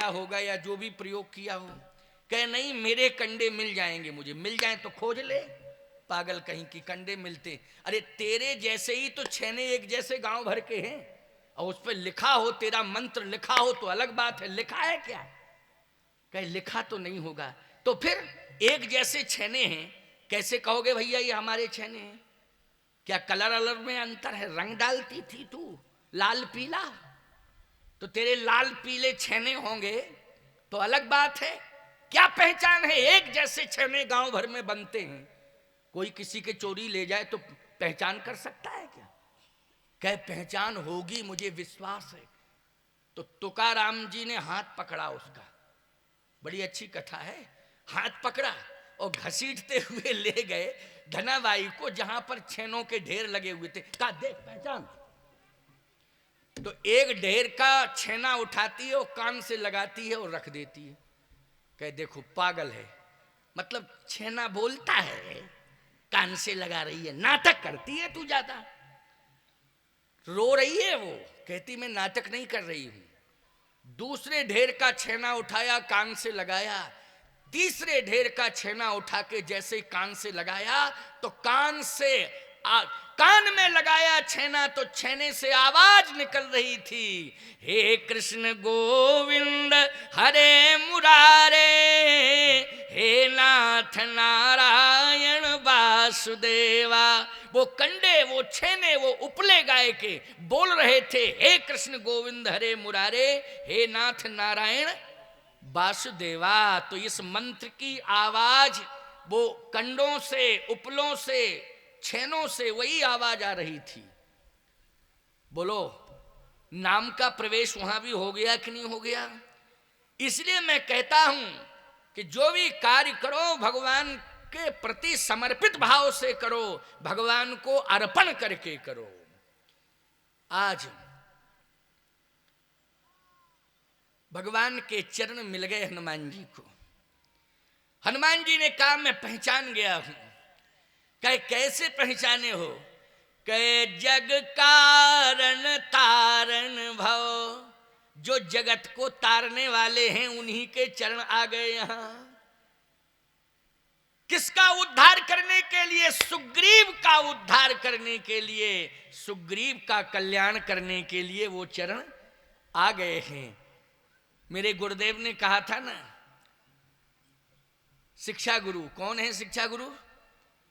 बनाया होगा या जो भी प्रयोग किया हो। कहे नहीं, मेरे कंडे मिल जाएंगे, मुझे मिल जाए तो खोज ले। पागल कहीं की, कंडे मिलते? अरे तेरे जैसे ही तो छेने एक जैसे गांव भर के हैं, और उस पर लिखा हो, तेरा मंत्र लिखा हो तो अलग बात है। लिखा है क्या? कहे लिखा तो नहीं होगा। तो फिर एक जैसे छेने हैं, कैसे कहोगे भैया ये हमारे छेने हैं? क्या कलर अलर में अंतर है? रंग डालती थी तू लाल पीला, तो तेरे लाल पीले छेने होंगे तो अलग बात है। क्या पहचान है? एक जैसे छेने गांव भर में बनते हैं, कोई किसी के चोरी ले जाए तो पहचान कर सकता है क्या? कह पहचान होगी, मुझे विश्वास है। तो तुकाराम जी ने हाथ पकड़ा उसका, बड़ी अच्छी कथा है। हाथ पकड़ा और घसीटते हुए ले गए धनाबाई को, जहां पर छेनों के ढेर लगे हुए थे। कहा देख पहचान। तो एक ढेर का छेना उठाती है और कान से लगाती है और रख देती है। कह देखो पागल है, मतलब छेना बोलता है, कान से लगा रही है, नाटक करती है तू ज्यादा। रो रही है वो, कहती मैं नाटक नहीं कर रही हूं। दूसरे ढेर का छेना उठाया, कान से लगाया। तीसरे ढेर का छेना उठा के जैसे कान से लगाया तो कान में लगाया छेना तो छेने से आवाज निकल रही थी, हे कृष्ण गोविंद हरे मुरारे, हे नाथ नारायण वासुदेवा। वो कंडे, वो छेने, वो उपले गाय के बोल रहे थे, हे कृष्ण गोविंद हरे मुरारे, हे नाथ नारायण वासुदेवा। तो इस मंत्र की आवाज वो कंडों से, उपलों से, छेनों से वही आवाज आ रही थी। बोलो नाम का प्रवेश वहां भी हो गया कि नहीं हो गया? इसलिए मैं कहता हूं कि जो भी कार्य करो भगवान के प्रति समर्पित भाव से करो, भगवान को अर्पण करके करो। आज भगवान के चरण मिल गए हनुमान जी को। हनुमान जी ने कहा मैं पहचान गया हूं। कहे कैसे पहचाने हो? कहे जग कारण तारण भव, जो जगत को तारने वाले हैं उन्हीं के चरण आ गए यहां। किसका उद्धार करने के लिए? सुग्रीव का उद्धार करने के लिए, सुग्रीव का कल्याण करने के लिए वो चरण आ गए हैं। मेरे गुरुदेव ने कहा था ना, शिक्षा गुरु कौन है? शिक्षा गुरु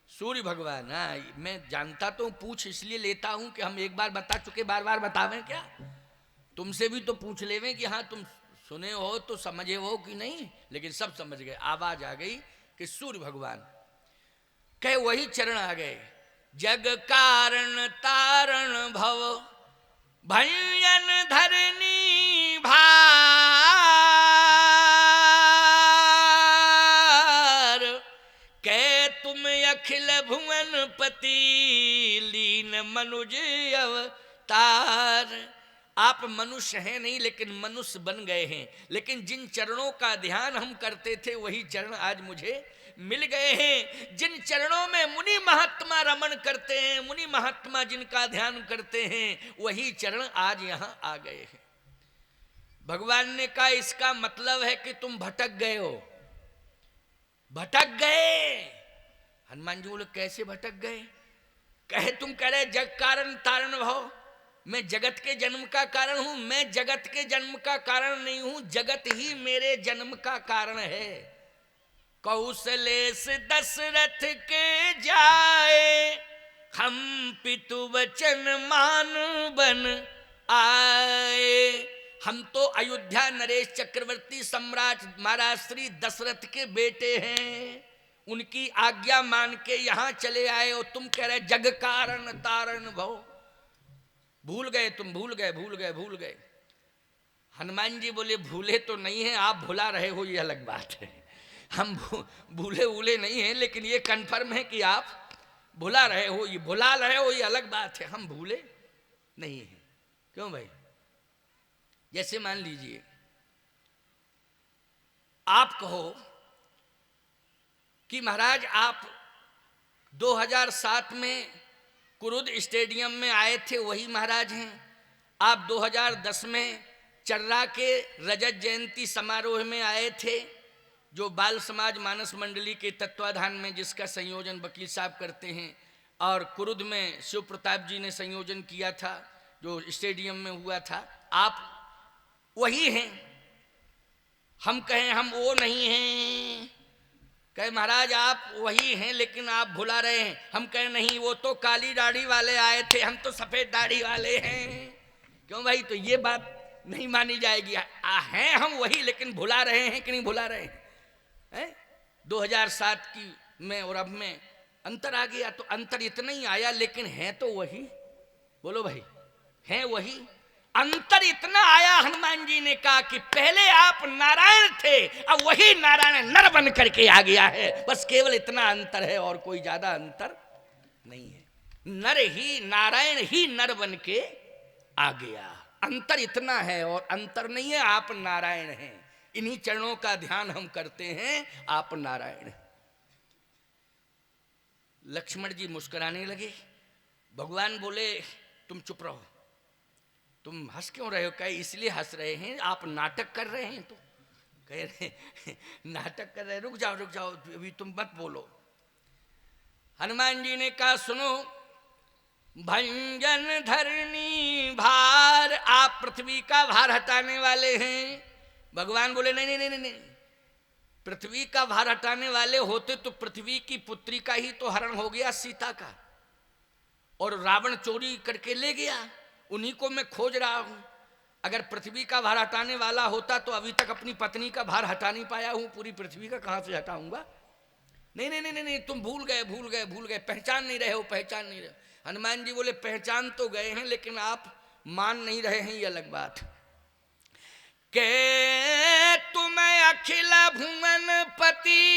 सूर्य भगवान। हाँ मैं जानता तो पूछ इसलिए लेता हूं कि हम एक बार बता चुके, बार बार बतावें क्या? तुमसे भी तो पूछ लेवें कि हाँ तुम सुने हो तो समझे हो कि नहीं, लेकिन सब समझ गए। आवाज आ गई कि सूर्य भगवान। कहे वही चरण आ गए। जग कारण तारण भव, भयन धरनी भार, कै तुम अखिल भुवन पति, लीन मनुज अवतार। आप मनुष्य हैं नहीं, लेकिन मनुष्य बन गए हैं। लेकिन जिन चरणों का ध्यान हम करते थे वही चरण आज मुझे मिल गए हैं। जिन चरणों में मुनि महात्मा रमण करते हैं, मुनि महात्मा जिनका ध्यान करते हैं, वही चरण आज यहां आ गए हैं। भगवान ने कहा इसका मतलब है कि तुम भटक गए हो। भटक गए। हनुमान जी बोले कैसे भटक गए? कहे तुम कह रहे जग कारण तारण भव, मैं जगत के जन्म का कारण हूं। मैं जगत के जन्म का कारण नहीं हूं, जगत ही मेरे जन्म का कारण है। कौशलेश दशरथ के जाए, हम पितु वचन मान बन आए। हम तो अयोध्या नरेश चक्रवर्ती सम्राट महाराज श्री दशरथ के बेटे हैं, उनकी आज्ञा मान के यहां चले आए और तुम कह रहे जग कारण तारण भव। भूल गए तुम, भूल गए, भूल गए, भूल गए। हनुमान जी बोले भूले तो नहीं है, आप भुला रहे हो ये अलग बात है। हम भूले भूले नहीं हैं, लेकिन ये कन्फर्म है कि आप भुला रहे हो। ये भुला रहे हो ये अलग बात है, हम भूले नहीं हैं। क्यों भाई? जैसे मान लीजिए आप कहो कि महाराज आप 2007 में कुरुद स्टेडियम में आए थे, वही महाराज हैं। आप 2010 में चर्रा के रजत जयंती समारोह में आए थे, जो बाल समाज मानस मंडली के तत्वाधान में जिसका संयोजन वकील साहब करते हैं, और कुरुद में शिव प्रताप जी ने संयोजन किया था, जो स्टेडियम में हुआ था। आप वही हैं। हम कहें हम वो नहीं हैं, कहे महाराज आप वही हैं लेकिन आप भुला रहे हैं। हम कहें नहीं, वो तो काली दाढ़ी वाले आए थे, हम तो सफेद दाढ़ी वाले हैं। क्यों भाई? तो ये बात नहीं मानी जाएगी। हैं हम वही, लेकिन भुला रहे हैं कि नहीं भुला रहे हैं? 2007 की में और अब में अंतर आ गया, तो अंतर इतना ही आया, लेकिन है तो वही। बोलो भाई, है वही। अंतर इतना आया, हनुमान जी ने कहा कि पहले आप नारायण थे, अब वही नारायण नर बन करके आ गया है। बस केवल इतना अंतर है, और कोई ज्यादा अंतर नहीं है। नर ही, नारायण ही नर बन के आ गया। अंतर इतना है, और अंतर नहीं है, आप नारायण हैं। इन्हीं चरणों का ध्यान हम करते हैं, आप नारायण। लक्ष्मण जी मुस्कुराने लगे। भगवान बोले तुम चुप रहो, तुम हंस क्यों रहे हो? कहे इसलिए हंस रहे हैं, आप नाटक कर रहे हैं। तो कह रहे नाटक कर रहे, रुक जाओ अभी तुम मत बोलो। हनुमान जी ने कहा सुनो, भंजन धरनी भार, आप पृथ्वी का भार हटाने वाले हैं। भगवान बोले नहीं नहीं नहीं नहीं, पृथ्वी का भार हटाने वाले होते तो पृथ्वी की पुत्री का ही तो हरण हो गया, सीता का, और रावण चोरी करके ले गया, उन्हीं को मैं खोज रहा हूं। अगर पृथ्वी का भार हटाने वाला होता तो अभी तक अपनी पत्नी का भार हटा नहीं पाया हूं, पूरी पृथ्वी का कहां से हटाऊंगा? नहीं नहीं नहीं नहीं, तुम भूल गए, पहचान नहीं रहे हो, पहचान नहीं रहे। हनुमान जी बोले पहचान तो गए हैं, लेकिन आप मान नहीं रहे हैं, ये अलग बात। के तुम अखिल भुवन पति,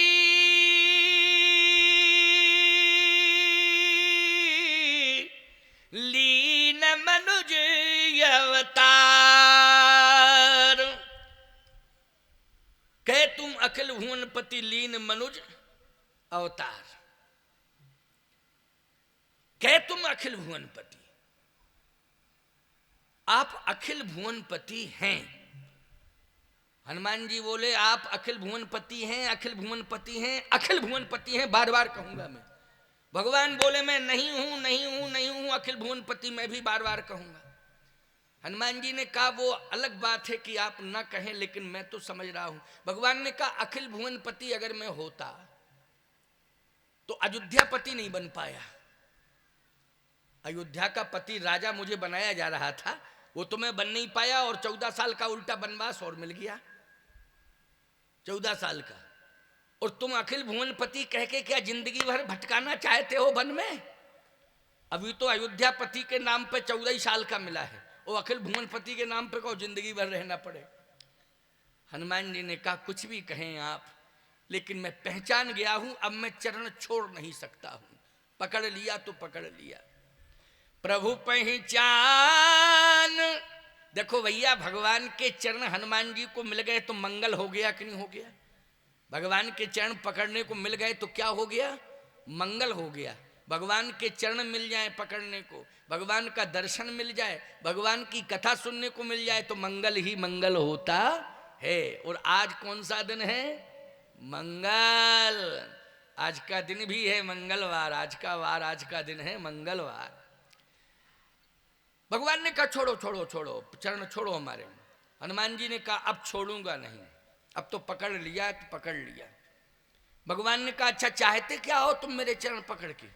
लीन मनुज अवतार। कहे तुम अखिल भुवन पति, लीन मनुज अवतार। कहे तुम अखिल भुवन पति, आप अखिल भुवन पति हैं। हनुमान जी बोले आप अखिल भुवन पति हैं, अखिल भुवन पति हैं, अखिल भुवन पति हैं, बार बार कहूंगा मैं। भगवान बोले मैं नहीं हूं, नहीं हूं, नहीं हूं अखिल भुवन पति, मैं भी बार बार कहूंगा। हनुमान जी ने कहा वो अलग बात है कि आप ना कहें, लेकिन मैं तो समझ रहा हूं। भगवान ने कहा अखिल भुवन पति अगर मैं होता तो अयोध्या पति नहीं बन पाया। अयोध्या का पति राजा मुझे बनाया जा रहा था, वो तो मैं बन नहीं पाया, और 14 साल का उल्टा वनवास और मिल गया, 14 साल का। और तुम अखिल भुवन पति कह के क्या जिंदगी भर भटकाना चाहते हो वन में? अभी तो अयोध्या पति के नाम पे 14 साल का मिला है, वो अखिल भुवन पति के नाम पे कहो जिंदगी भर रहना पड़े। हनुमान जी ने कहा कुछ भी कहें आप, लेकिन मैं पहचान गया हूं, अब मैं चरण छोड़ नहीं सकता हूं। पकड़ लिया तो पकड़ लिया। प्रभु पहचान। देखो भैया, भगवान के चरण हनुमान जी को मिल गए तो मंगल हो गया कि नहीं हो गया? भगवान के चरण पकड़ने को मिल गए तो क्या हो गया? मंगल हो गया। भगवान के चरण मिल जाए पकड़ने को, भगवान का दर्शन मिल जाए, भगवान की कथा सुनने को मिल जाए, तो मंगल ही मंगल होता है। और आज कौन सा दिन है? मंगल। आज का दिन भी है मंगलवार, आज का वार, आज का दिन है मंगलवार। भगवान ने कहा छोड़ो छोड़ो छोड़ो, चरण छोड़ो हमारे। हनुमान जी ने कहा अब छोड़ूंगा नहीं, अब तो पकड़ लिया तो पकड़ लिया। भगवान ने कहा अच्छा चाहते क्या हो तुम मेरे चरण पकड़ के?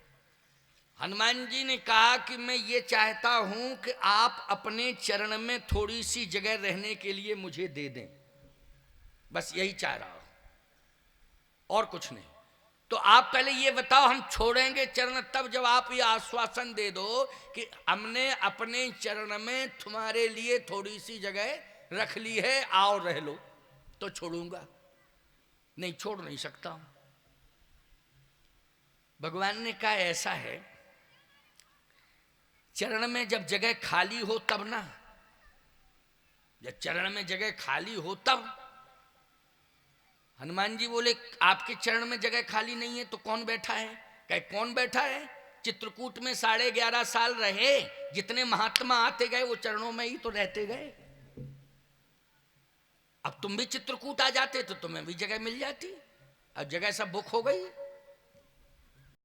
हनुमान जी ने कहा कि मैं ये चाहता हूं कि आप अपने चरण में थोड़ी सी जगह रहने के लिए मुझे दे दें, बस यही चाह रहा हूं, और कुछ नहीं। तो आप पहले ये बताओ हम छोड़ेंगे चरण तब जब आप ये आश्वासन दे दो कि हमने अपने चरण में तुम्हारे लिए थोड़ी सी जगह रख ली है, आओ रह लो, तो छोड़ूंगा, नहीं छोड़ नहीं सकता हूं। भगवान ने कहा ऐसा है, चरण में जब जगह खाली हो तब ना, जब चरण में जगह खाली हो तब। हनुमान जी बोले आपके चरण में जगह खाली नहीं है तो कौन बैठा है? कहे कौन बैठा है? चित्रकूट में 11.5 साल रहे, जितने महात्मा आते गए वो चरणों में ही तो रहते गए। अब तुम भी चित्रकूट आ जाते तो तुम्हें भी जगह मिल जाती। अब जगह सब बुक हो गई।